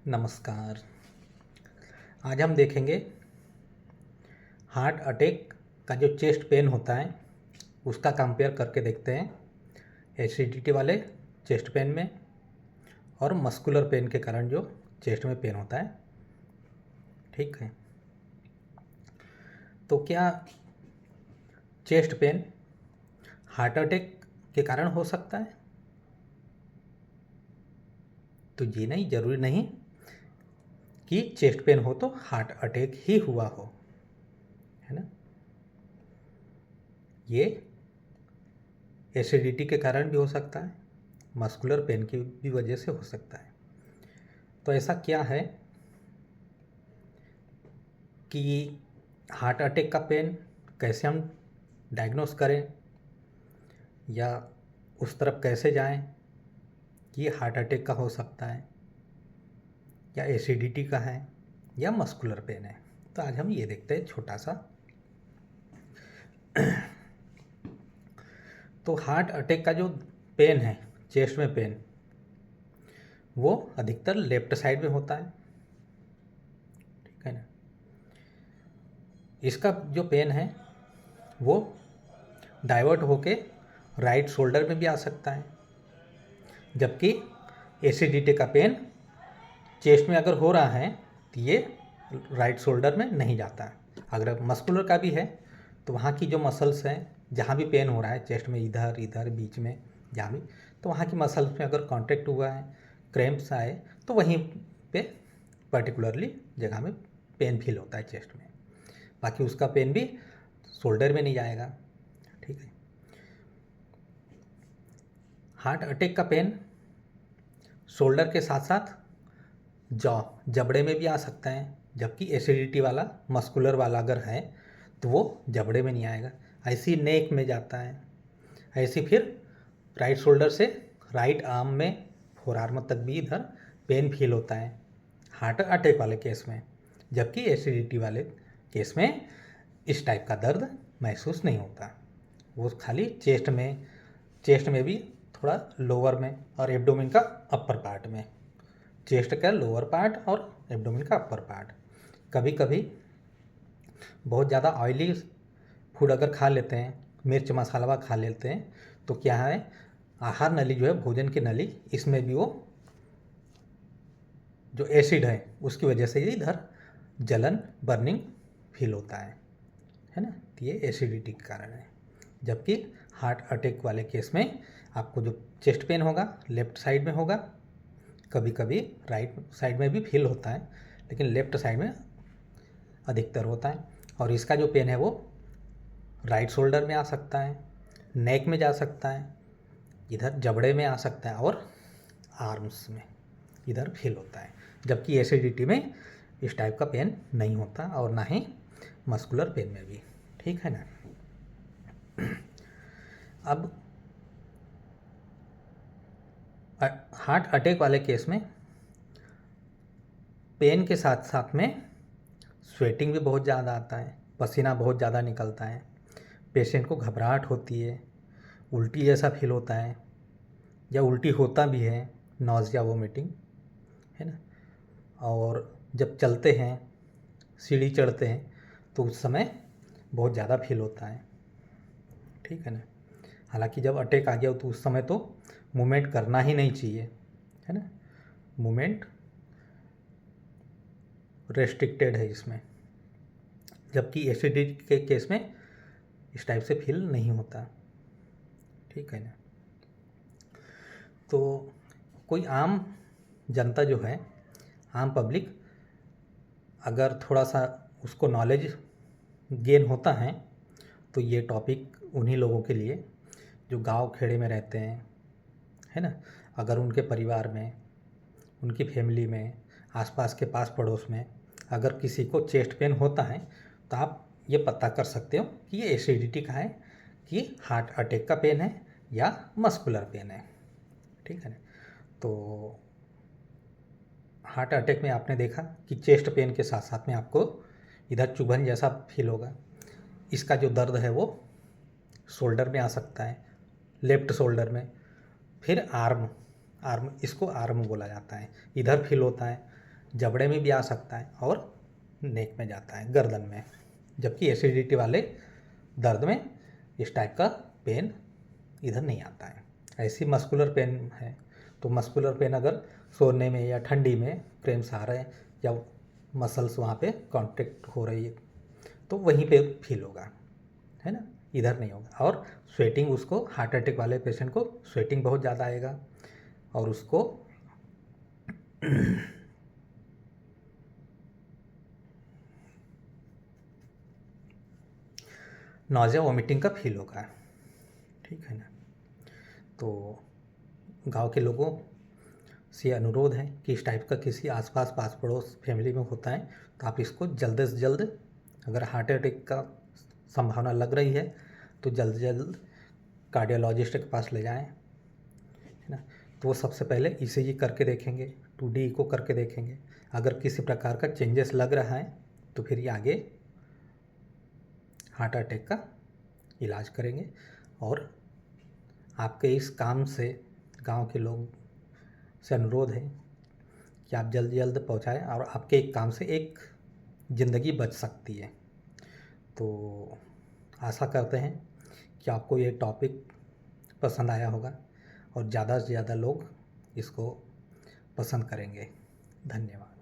नमस्कार। आज हम देखेंगे हार्ट अटैक का जो चेस्ट पेन होता है उसका कंपेयर करके देखते हैं एसिडिटी वाले चेस्ट पेन में और मस्कुलर पेन के कारण जो चेस्ट में पेन होता है। ठीक है, तो क्या चेस्ट पेन हार्ट अटैक के कारण हो सकता है? तो ये नहीं, ज़रूरी नहीं कि चेस्ट पेन हो तो हार्ट अटैक ही हुआ हो, है ना। ये एसिडिटी के कारण भी हो सकता है, मस्कुलर पेन की भी वजह से हो सकता है। तो ऐसा क्या है कि हार्ट अटैक का पेन कैसे हम डायग्नोस करें या उस तरफ कैसे जाएं कि ये हार्ट अटैक का हो सकता है या एसिडिटी का है या मस्कुलर पेन है। तो आज हम ये देखते हैं छोटा सा। तो हार्ट अटैक का जो पेन है, चेस्ट में पेन, वो अधिकतर लेफ्ट साइड में होता है। ठीक है ना। इसका जो पेन है वो डाइवर्ट होके राइट शोल्डर में भी आ सकता है, जबकि एसिडिटी का पेन चेस्ट में अगर हो रहा है तो ये राइट शोल्डर में नहीं जाता है। अगर मस्कुलर का भी है तो वहाँ की जो मसल्स हैं, जहाँ भी पेन हो रहा है चेस्ट में, इधर इधर बीच में जहाँ भी, तो वहाँ की मसल्स में अगर कॉन्ट्रैक्ट हुआ है, क्रैम्प्स आए, तो वहीं पे पर्टिकुलरली जगह में पेन फील होता है चेस्ट में। बाकी उसका पेन भी शोल्डर में नहीं जाएगा। ठीक है। हार्ट अटैक का पेन शोल्डर के साथ साथ जबड़े में भी आ सकता है, जबकि एसिडिटी वाला मस्कुलर वाला अगर है तो वो जबड़े में नहीं आएगा। ऐसी नेक में जाता है, ऐसी फिर राइट शोल्डर से राइट आर्म में, फोर आर्म तक भी इधर पेन फील होता है हार्ट अटैक वाले केस में, जबकि एसिडिटी वाले केस में इस टाइप का दर्द महसूस नहीं होता। वो खाली चेस्ट में भी थोड़ा लोअर में और एब्डोमेन का अपर पार्ट में, चेस्ट का लोअर पार्ट और एब्डोमेन का अपर पार्ट। कभी कभी बहुत ज़्यादा ऑयली फूड अगर खा लेते हैं, मिर्च मसाला खा लेते हैं, तो क्या है, आहार नली जो है, भोजन की नली, इसमें भी वो जो एसिड है उसकी वजह से ही इधर जलन, बर्निंग फील होता है ना। तो ये एसिडिटी के कारण है। जबकि हार्ट अटैक वाले केस में आपको जो चेस्ट पेन होगा लेफ्ट साइड में होगा, कभी कभी राइट साइड में भी फील होता है, लेकिन लेफ्ट साइड में अधिकतर होता है। और इसका जो पेन है वो राइट शोल्डर में आ सकता है, नेक में जा सकता है, इधर जबड़े में आ सकता है और आर्म्स में इधर फील होता है। जबकि एसिडिटी में इस टाइप का पेन नहीं होता और ना ही मस्कुलर पेन में भी। ठीक है ना। अब हार्ट अटैक वाले केस में पेन के साथ साथ में स्वेटिंग भी बहुत ज़्यादा आता है, पसीना बहुत ज़्यादा निकलता है, पेशेंट को घबराहट होती है, उल्टी जैसा फील होता है या उल्टी होता भी है, नॉज़िया, वोमिटिंग, है ना। और जब चलते हैं, सीढ़ी चढ़ते हैं, तो उस समय बहुत ज़्यादा फील होता है। ठीक है ना। हालांकि जब अटैक आ गया तो उस समय तो मूवमेंट करना ही नहीं चाहिए, है ना। मूवमेंट रेस्ट्रिक्टेड है इसमें, जबकि एसिडिटी के केस में इस टाइप से फील नहीं होता। ठीक है ना। तो कोई आम जनता जो है, आम पब्लिक, अगर थोड़ा सा उसको नॉलेज गेन होता है तो ये टॉपिक उन्हीं लोगों के लिए जो गांव खेड़े में रहते हैं, है ना। अगर उनके परिवार में, उनकी फैमिली में, आसपास के पास पड़ोस में अगर किसी को चेस्ट पेन होता है तो आप ये पता कर सकते हो कि ये एसिडिटी का है, कि हार्ट अटैक का पेन है या मस्कुलर पेन है। ठीक है ना। तो हार्ट अटैक में आपने देखा कि चेस्ट पेन के साथ साथ में आपको इधर चुभन जैसा फील होगा। इसका जो दर्द है वो शोल्डर में आ सकता है, लेफ्ट शोल्डर में। फिर आर्म, इसको आर्म बोला जाता है, इधर फील होता है, जबड़े में भी आ सकता है और नेक में जाता है, गर्दन में। जबकि एसिडिटी वाले दर्द में इस टाइप का पेन इधर नहीं आता है। ऐसी मस्कुलर पेन है तो मस्कुलर पेन अगर सोने में या ठंडी में क्रैम्प्स आ रहे हैं या मसल्स वहाँ पे कॉन्ट्रैक्ट हो रही है तो वहीं पे फील होगा, है ना, इधर नहीं होगा। और स्वेटिंग, उसको हार्ट अटैक वाले पेशेंट को स्वेटिंग बहुत ज़्यादा आएगा और उसको नॉज़िया वोमिटिंग का फील होगा, ठीक है ना। तो गांव के लोगों से अनुरोध है कि इस टाइप का किसी आसपास पास पड़ोस फैमिली में होता है तो आप इसको जल्द से जल्द, अगर हार्ट अटैक का संभावना लग रही है तो जल्द से जल्द कार्डियोलॉजिस्ट के पास ले जाएं, है ना। तो वो सबसे पहले ईसीजी करके देखेंगे, 2D इको करके देखेंगे। अगर किसी प्रकार का चेंजेस लग रहा है तो फिर ये आगे हार्ट अटैक का इलाज करेंगे। और आपके इस काम से गांव के लोग से अनुरोध है कि आप जल्द जल्द पहुंचाएं और आपके एक काम से एक ज़िंदगी बच सकती है। तो आशा करते हैं कि आपको ये टॉपिक पसंद आया होगा और ज़्यादा से ज़्यादा लोग इसको पसंद करेंगे। धन्यवाद।